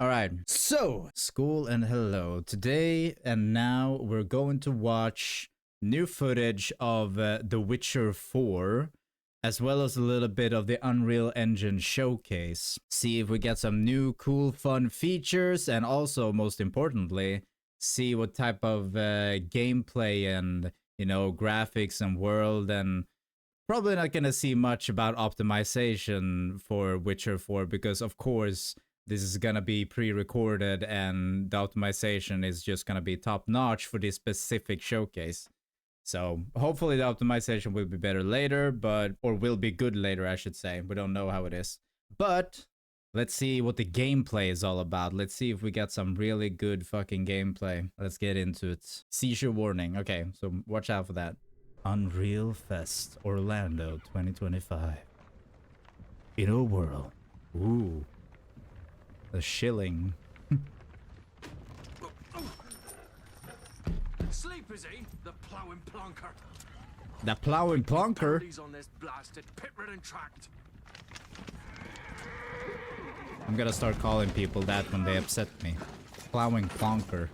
All right, so school and hello. Today and now we're going to watch new footage of The Witcher 4, as well as a little bit of the Unreal Engine showcase. See if we get some new cool fun features, and also most importantly, see what type of gameplay and graphics and world. And probably not gonna see much about optimization for Witcher 4 because of course this is gonna be pre-recorded and the optimization is just gonna be top notch for this specific showcase. So hopefully the optimization will be better later, or will be good later, I should say. We don't know how it is. But let's see what the gameplay is all about. Let's see if we got some really good fucking gameplay. Let's get into it. Seizure warning. Okay, so watch out for that. Unreal Fest Orlando 2025. Inner World. Ooh. The shilling. Sleep is he? The plowing plonker. The plowing plonker? He's on this blasted pit-ridden tract. I'm gonna start calling people that when they upset me. Plowing plonker.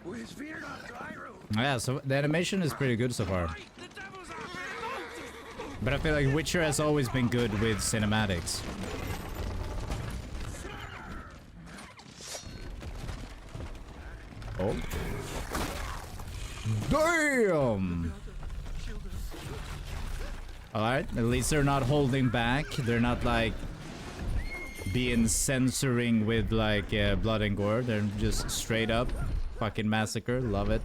With fear not dry room. Yeah, so the animation is pretty good so far. Right, the devil's after you. But I feel like Witcher has always been good with cinematics. Oh. Damn! Alright, at least they're not holding back. They're not like being censoring with like blood and gore. They're just straight up fucking massacre. Love it.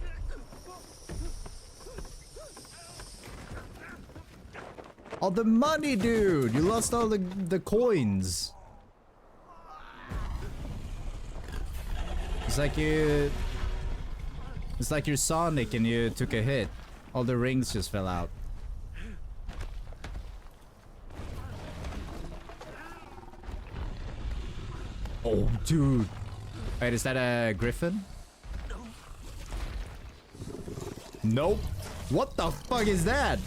All the money, dude! You lost all the coins. It's like you're Sonic and you took a hit. All the rings just fell out. Oh, dude. Wait, is that a griffin? Nope. What the fuck is that?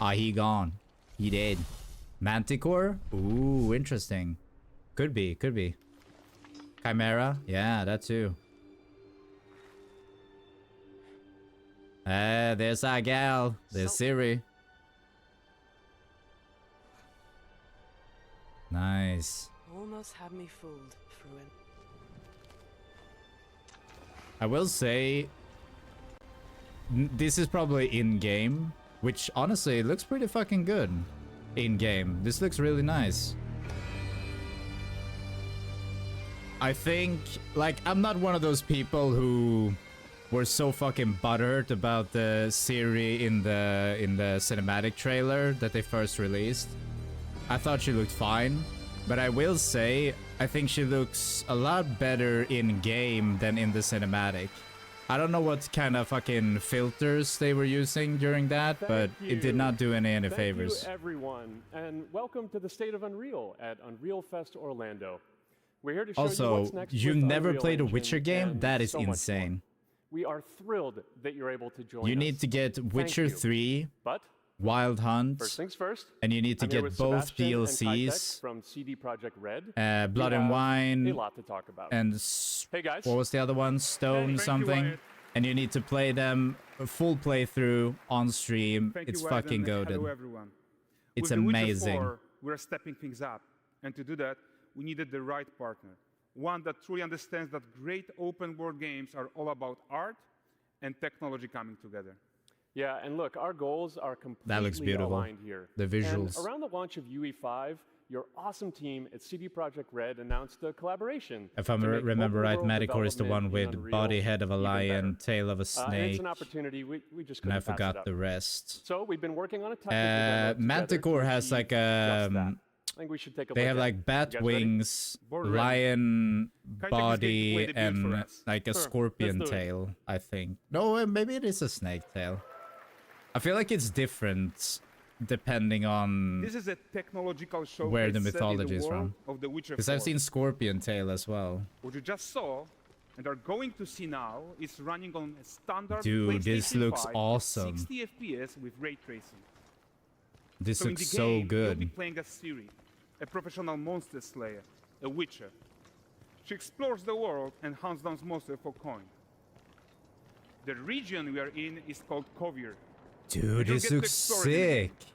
Ah, he gone. He dead. Manticore? Ooh, interesting. Could be, could be. Chimera? Yeah, that too. There's our gal. There's Siri. Nice. Almost had me fooled, Fruin. I will say, this is probably in-game, which honestly looks pretty fucking good. In-game. This looks really nice. I think, like, I'm not one of those people who were so fucking butthurt about the Siri in the cinematic trailer that they first released. I thought she looked fine, but I will say I think she looks a lot better in game than in the cinematic. I don't know what kind of fucking filters they were using during that, but it did not do any favors. Thank you, everyone, and welcome to the State of Unreal at Unreal Fest Orlando. We're here to show you Also, what's next you've with never Unreal played a Engine Witcher game? and That is so much more. insane. We are thrilled that you're able to join You us. need to get Witcher you. 3, But Wild Hunt, first things first, and you need to I'm here get with both Sebastian and DLCs, Kitek from CD Projekt Red. Blood We and have Wine, a lot to talk about. and Hey guys, what was the other one? Stone Thank you, something. Wyatt. And you need to play them a full playthrough on stream. Thank It's you, Wyatt, fucking and goated. hello, everyone. It's With The Witcher amazing. 4, we're stepping things up. And to do that, we needed the right partner. One that truly understands that great open world games are all about art and technology coming together. yeah, and look, our goals are That looks completely beautiful. aligned here. The visuals. And around the launch of UE5, your awesome team at CD Projekt Red announced a collaboration. If I to make remember right, open world Manticore is the one development with in body, Unreal head of a even lion, better. tail of a And snake, it's an opportunity we just and I couldn't pass it forgot up. the rest. So we've been working on a technical demo together Manticore to has achieve like just that. I think we should take a they look have at like it. bat You guys ready? wings, Born ready. lion Kitek is going to body, play the build for and us. like a Sure, scorpion let's do it. tail, I think. No, maybe it is a snake tail. I feel like it's different depending on... This is a technological show Where the mythology is from. of The Witcher Because 4. I've seen scorpion tail as well. What you just saw and are going to see now is running on a standard Dude, this PlayStation looks 5 awesome. 60 FPS with ray tracing. This So in looks the so game, you'll be good. playing as Ciri, a professional monster slayer, a witcher. She explores the world and hunts down monsters for coin. The region we are in is called Kovir. Dude, you'll this get to looks explore it in the game. sick.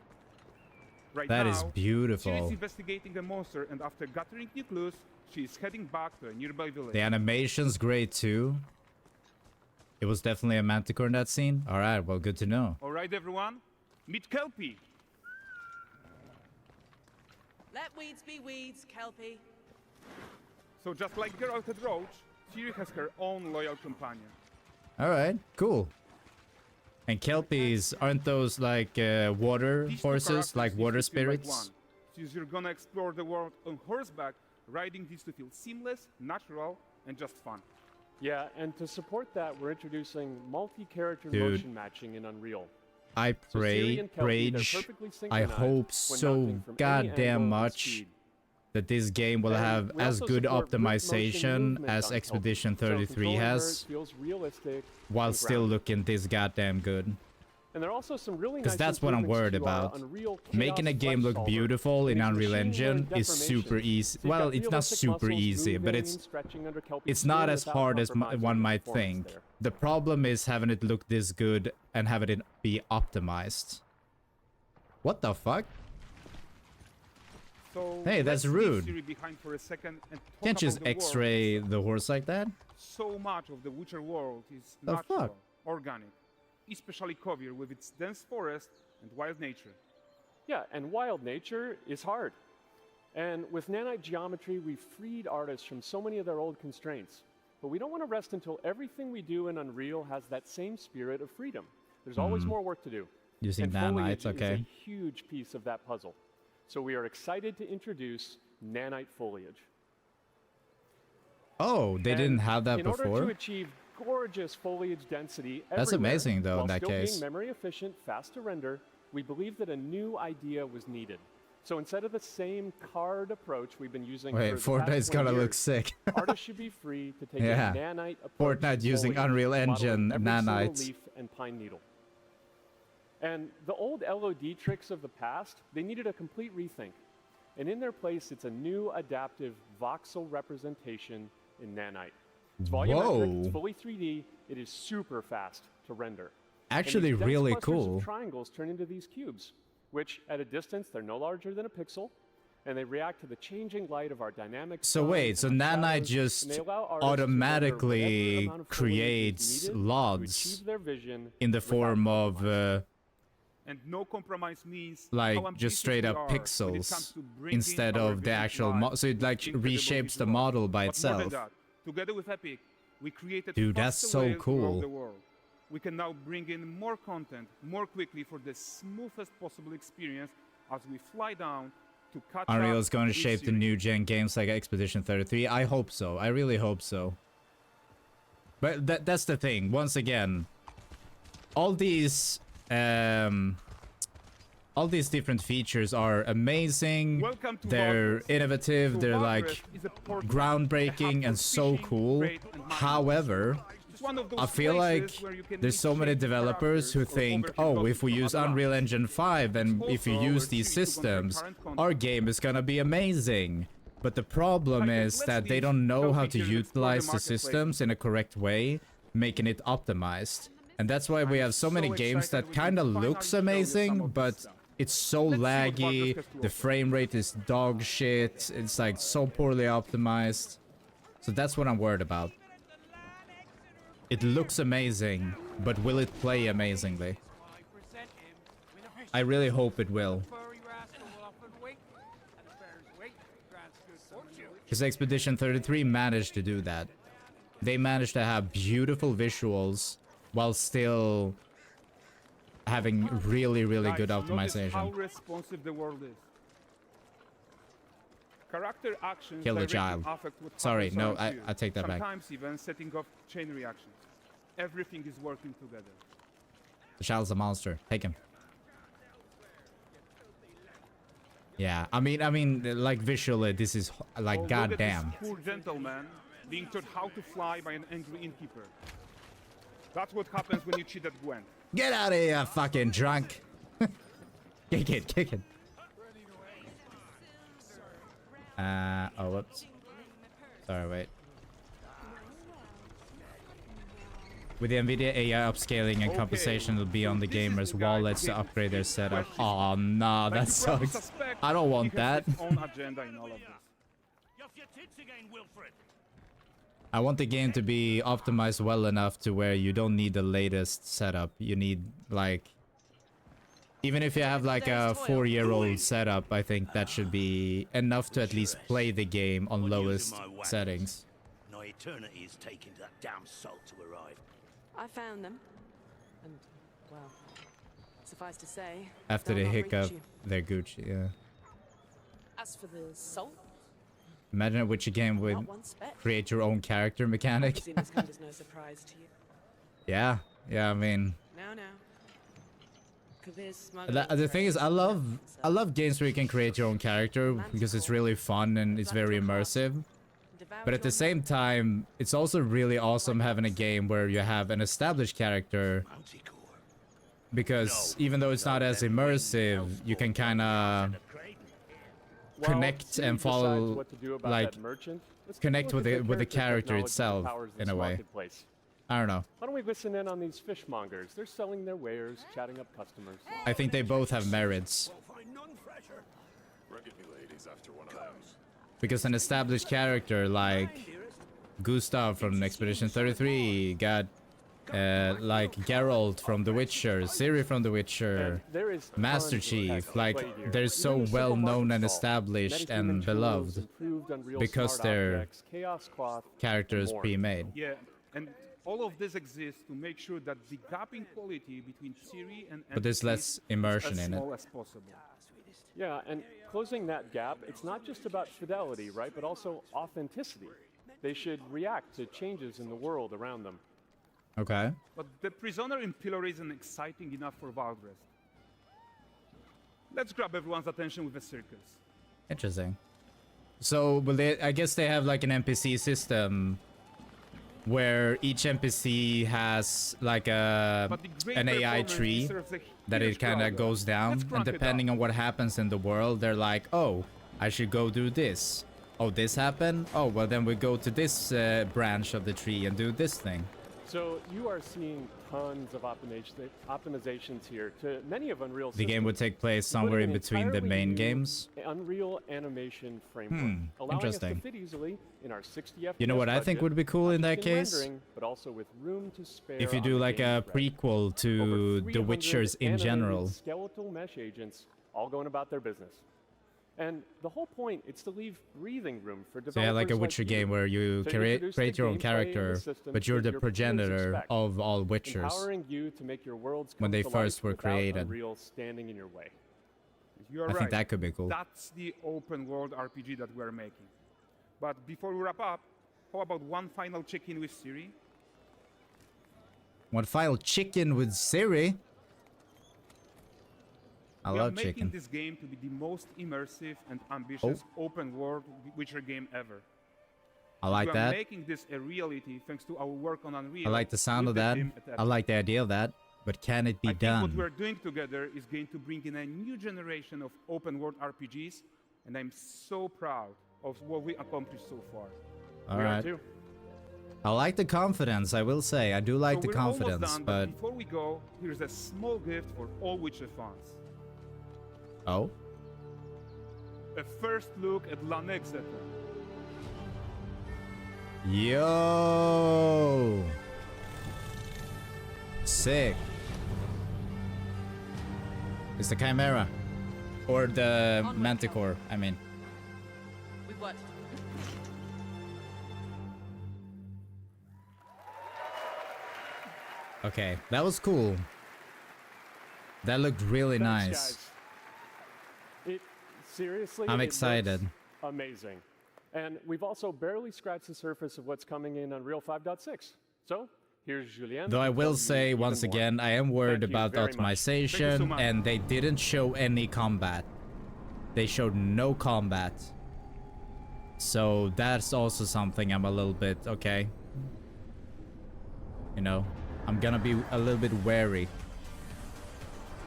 Right That now, is Ciri beautiful. is investigating the monster, and after gathering new clues, she is heading back to a nearby village. The animation's great too. It was definitely a manticore in that scene. All right, well, good to know. All right, everyone, meet Kelpie. Let weeds be weeds, Kelpie. So just like Geralt and Roach, Ciri has her own loyal companion. All right, cool. And kelpies, aren't those like water These two horses, characters like need water to feel like spirits? one. Since you're gonna explore the world on horseback, riding needs to feel seamless, natural, and just fun. Yeah, and to support that, we're introducing multi-character Dude. motion matching in Unreal. I So Ciri pray, and Kelpie, they're rage. perfectly I synchronized hope when so mounting from any goddamn angle and much speed. that this game will And have we as also good support grip motion optimization movement as on Kelpie. Expedition So 33 controlling her has, feels realistic while and still grounded. looking this goddamn good. And there are also some really 'Cause nice that's what I'm improvements worried to our about. Unreal Making a Chaos game Flesh look Solver. beautiful in It makes Unreal machine Engine learned is super deformation. easy. So you've Well, got it's not realistic super muscles easy, but moving it's and stretching under Kelpie's it's not skin as without hard as compromising one the might performance think. there. The problem is having it look this good and having it be optimized. What the fuck? So Hey, that's let's leave rude. Ciri behind for a second and talk Can't just about the world. X-ray the horse like that. So much of the Witcher world is The natural, fuck? organic, especially Kovir with its dense forest and wild nature. Yeah, and wild nature is hard. And with nanite geometry, we've freed artists from so many of their old constraints. But we don't want to rest until everything we do in Unreal has that same spirit of freedom. There's always more work to do. Using And nanites, foliage is okay. a huge piece of that puzzle. So we are excited to introduce nanite foliage. Oh, they didn't And have that in order before? to achieve gorgeous foliage density That's everywhere, amazing, though, in while that still case. being memory efficient, fast to render, we believe that a new idea was needed. So instead of the same card approach we've been using Wait, for the past Fortnite's 20 gonna look years, sick. artists should be free to take Yeah. a nanite approach. Fortnite to using foliage, Unreal modeling Engine every single nanites. leaf and pine needle. And the old LOD tricks of the past, they needed a complete rethink. And in their place, it's a new adaptive voxel representation in nanite. It's volumetric, it's Whoa. fully 3D, it is super fast to render. Actually, and these dense really clusters of cool. triangles turn into these cubes, which at a distance, they're no larger than a pixel, and they react to the changing light of our dynamic So sun wait, so and nanite shadows, just and they allow artists to render automatically whatever amount of foliage is creates needed to LODs achieve their vision in the without form of compromise. And no compromise means like how just ambitious straight we up are when it comes pixels to bringing instead our of the vision to actual life. so it like Incredible reshapes the visuals. model by But more than itself. that, together with Epic, we created Dude, that's faster so ways throughout cool. the world. We can now bring in more content more quickly for the smoothest possible experience as we fly down to catch Unreal up is going to with shape the Ciri. new gen games like Expedition 33. I hope so. I really hope so. But that's the thing. Once again, all these different features are amazing. Welcome to They're Valgress. innovative. So They're Valgress like is a port a hub groundbreaking for and so fishing, cool. trade, and mining. However, It's one of those I feel like places where you can there's so many meet developers who characters or think, overhear oh, if we gossip use from other Unreal apps. Engine 5 and if you Also, use we're these curious to compare systems, current content. our game is gonna be amazing. But the problem Like, is let's that they leave don't know how to Kelpie here and explore the utilize the marketplace. systems in a correct way, making it optimized. And that's why we I'm have so many so games excited that we can kind of finally looks show you some amazing, of this but stuff. it's so Let's see what laggy, Valgress has to the offer. frame rate is dog shit, it's like so poorly optimized. So that's what I'm worried about. It looks amazing, but will it play amazingly? I really hope it will. Because Expedition 33 managed to do that. They managed to have beautiful visuals while still having really, really good Guys, notice how optimization. responsive the world is. Character actions Kill the directly child. affect what Sorry, happens no, around you. I take that back. Sometimes even setting off chain reactions. Everything is working together. The child's a monster. Take him. Yeah, I mean, like visually, this is like Oh, look at goddamn. this poor gentleman being taught how to fly by an angry innkeeper. That's what happens when you cheat at Gwent. Get out of here, fucking drunk. Kick it, kick it. Oh, whoops. Sorry, wait. With the NVIDIA AI upscaling and compensation will be on the gamers' wallets to upgrade their setup. Oh, nah, that sucks. I don't want that. Own agenda in all of this. I want the game to be optimized well enough to where you don't need the latest setup. You need, like... Even if you have like a 4-year-old setup, I think that should be enough to at least play the game on lowest settings. No eternity is taking that damn salt to arrive. I found them. And, well, suffice to say... After they'll the not reach hiccup, you. they're Gucci, yeah. As for the salt, Imagine a Witcher game would not one speck. create your own character mechanic. Presume this comes as no surprise to you. Yeah, I mean... Now. The thing is, I love games where you can create your own character because it's really fun and it's very immersive. But at the same time, it's also really awesome having a game where you have an established character, because even though it's not as immersive, you can kind of While connect Steve and decides follow, what to do about like, that merchant, let's connect look with at the character technology that itself powers in this a way. marketplace. I don't know. Why don't we listen in on these fishmongers? They're selling their wares, chatting up customers. I think they both have merits. Because an established character like Gustav from Expedition 33 got like Geralt from The Witcher, Ciri from The Witcher, And there is Master tons of Chief, tech like at play here. they're Even so the simple well known market and solve, established metahuman and tools, beloved improved Unreal because smart they're objects, Chaos Cloth, characters more. pre-made. Yeah, and all of this exists to make sure that the gap in quality between Ciri and But there's less immersion is as in it. small as possible. Yeah, and closing that gap, it's not just about fidelity, right? But also authenticity. They should react to changes in the world around them. Okay. But the prisoner in Pillory isn't exciting enough for Valdrest. Let's grab everyone's attention with a circus. Interesting. So, will they? I guess they have like an NPC system where each NPC has like But the great an AI performance tree deserves a that huge it kind of bravo. goes down, Let's and crank it depending up. on what happens in the world, they're like, oh, I should go do this. Oh, this happened? Oh, well then we go to this branch of the tree and do this thing. So you are seeing tons of optimizations here to many of Unreal The game would systems, take place somewhere in including an between the entirely main new games. Unreal animation framework, allowing us interesting. to fit easily in our 60 FPS You know what I think budget, would be cool not in that just case? rendering, but also with room to spare If you on do the like a game's thread. prequel to Over The 300 Witchers in animated general. skeletal mesh agents all going about their business. And the whole point is to leave breathing room for developers So yeah, like a like Witcher you game where you to create introduce the your own gameplay and the character, systems but you're that the your players progenitor expect, of all Witchers. empowering you to make your worlds when come they to first life were without created. Unreal standing in your way. You're I right. think that could be cool. That's the open world RPG that we're making. But before we wrap up, how about one final check-in with Ciri? One final chicken with Ciri. I We are love making chicken. this game to be the most immersive and ambitious open world Witcher game ever. I like we are that. making this a reality thanks to our work on Unreal. I like the sound with of that. team at Epic. I like the idea of that. But can it be I think what done? we're doing together is going to bring in a new generation of open world RPGs, and I'm so proud of what we accomplished so far. All We are right. too. I like the confidence, I will say. I do like So the we're almost confidence, done, but... before we go, here's a small gift for all Witcher fans. Oh? A first look at Lanexeter. Yo! Sick. It's the Chimera. Or the Onward, Manticore, I mean. We worked. Okay, that was cool. That looked really Thanks, nice. guys. It seriously. I'm it excited. looks amazing, and we've also barely scratched the surface of what's coming in Unreal 5.6. So here's Julien. Though I to will tell you say even once more. again, I am worried Thank you about very much. Thank you so optimization, much. and they didn't show any combat. They showed no combat. So that's also something I'm a little bit, okay. You know, I'm gonna be a little bit wary.